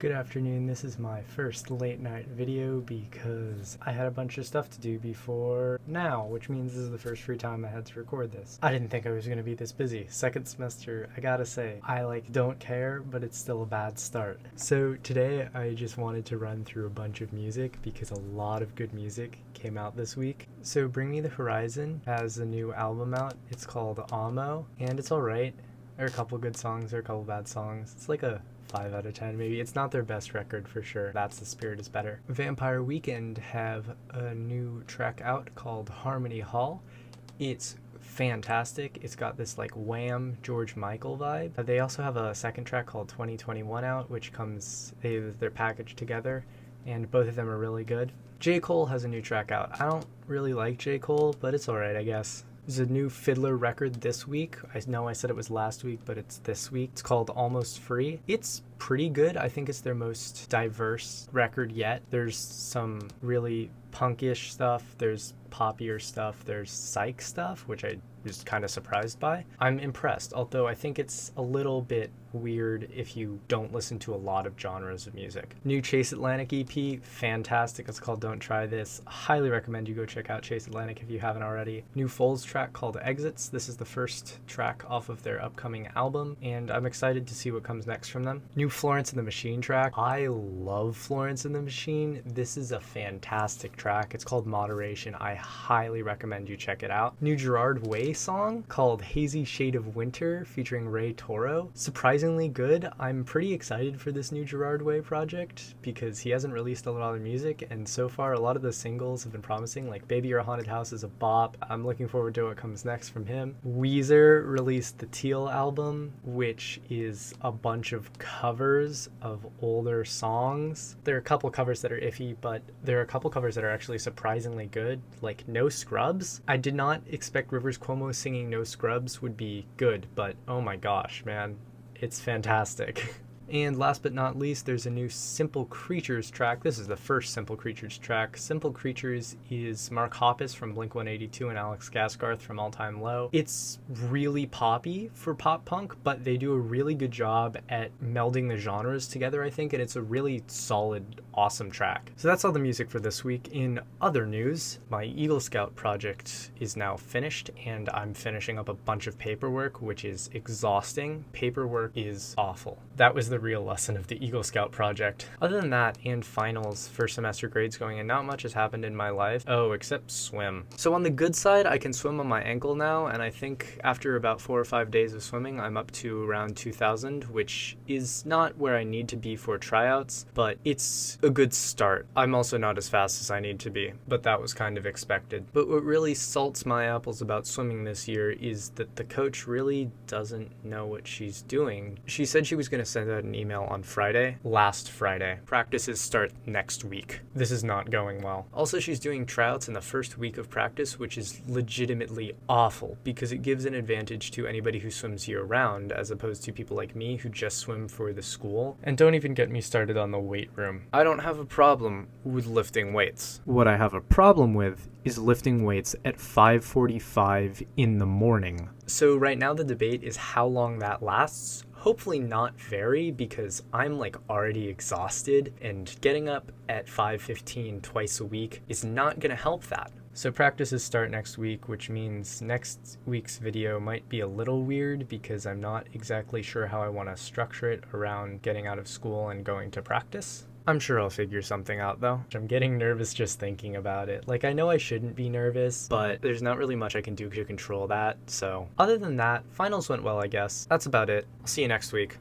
Good afternoon, this is my first late night video because I had a bunch of stuff to do before now, which means this is the first free time I had to record this. I didn't think I was going to be this busy. Second semester, I gotta say, I don't care, but it's still a bad start. So today I just wanted to run through a bunch of music because a lot of good music came out this week. So Bring Me the Horizon has a new album out. It's called Amo, and it's alright. There are a couple good songs, there are a couple bad songs. It's like a 5 out of 10 maybe. It's not their best record for sure. That's The Spirit is Better. Vampire Weekend have a new track out called Harmony Hall. It's fantastic. It's got this Wham! George Michael vibe. They also have a second track called 2021 out, which they're packaged together, and both of them are really good. J. Cole has a new track out. I don't really like J. Cole, but it's alright, I guess. There's a new FIDLAR record this week. I know I said it was last week, but it's this week. It's called Almost Free. It's pretty good. I think it's their most diverse record yet. There's some really punkish stuff. There's poppier stuff. There's psych stuff, which I was kind of surprised by. I'm impressed, although I think it's a little bit weird if you don't listen to a lot of genres of music. New Chase Atlantic EP, fantastic. It's called Don't Try This. Highly recommend you go check out Chase Atlantic if you haven't already. New Foals track called Exits. This is the first track off of their upcoming album, and I'm excited to see what comes next from them. New Florence and the Machine track. I love Florence and the Machine. This is a fantastic track. It's called Moderation. I highly recommend you check it out. New Gerard song called Hazy Shade of Winter featuring Toro. Surprisingly good. I'm pretty excited for this new Gerard project because he hasn't released a lot of music, and so far a lot of the singles have been promising. Baby You're a Haunted House is a bop. I'm looking forward to what comes next from him. Weezer released the Teal album, which is a bunch of covers of older songs. There are a couple covers that are iffy, but there are a couple covers that are actually surprisingly good, like No Scrubs. I did not expect Rivers Cuomo singing No Scrubs would be good, but oh my gosh, man, it's fantastic. And last but not least, there's a new Simple Creatures track. This is the first Simple Creatures track. Simple Creatures is Mark Hoppus from Blink-182 and Alex Gaskarth from All Time Low. It's really poppy for pop punk, but they do a really good job at melding the genres together, I think, and it's a really solid, awesome track. So that's all the music for this week. In other news, my Eagle Scout project is now finished, and I'm finishing up a bunch of paperwork, which is exhausting. Paperwork is awful. That was the real lesson of the Eagle Scout project. Other than that, and finals, first semester grades going in, not much has happened in my life. Oh, except swim. So on the good side, I can swim on my ankle now, and I think after about 4 or 5 days of swimming, I'm up to around 2,000, which is not where I need to be for tryouts, but it's a good start. I'm also not as fast as I need to be, but that was kind of expected. But what really salts my apples about swimming this year is that the coach really doesn't know what she's doing. She said she was going to send out an email on last Friday. Practices start next week. This is not going well. Also, she's doing tryouts in the first week of practice, which is legitimately awful because it gives an advantage to anybody who swims year-round as opposed to people like me who just swim for the school. And don't even get me started on the weight room. I don't have a problem with lifting weights. What I have a problem with is lifting weights at 5:45 in the morning. So right now the debate is how long that lasts. Hopefully not very, because I'm already exhausted, and getting up at 5:15 twice a week is not going to help that. So practices start next week, which means next week's video might be a little weird because I'm not exactly sure how I want to structure it around getting out of school and going to practice. I'm sure I'll figure something out though. I'm getting nervous just thinking about it. I know I shouldn't be nervous, but there's not really much I can do to control that. So other than that, finals went well, I guess. That's about it. I'll see you next week.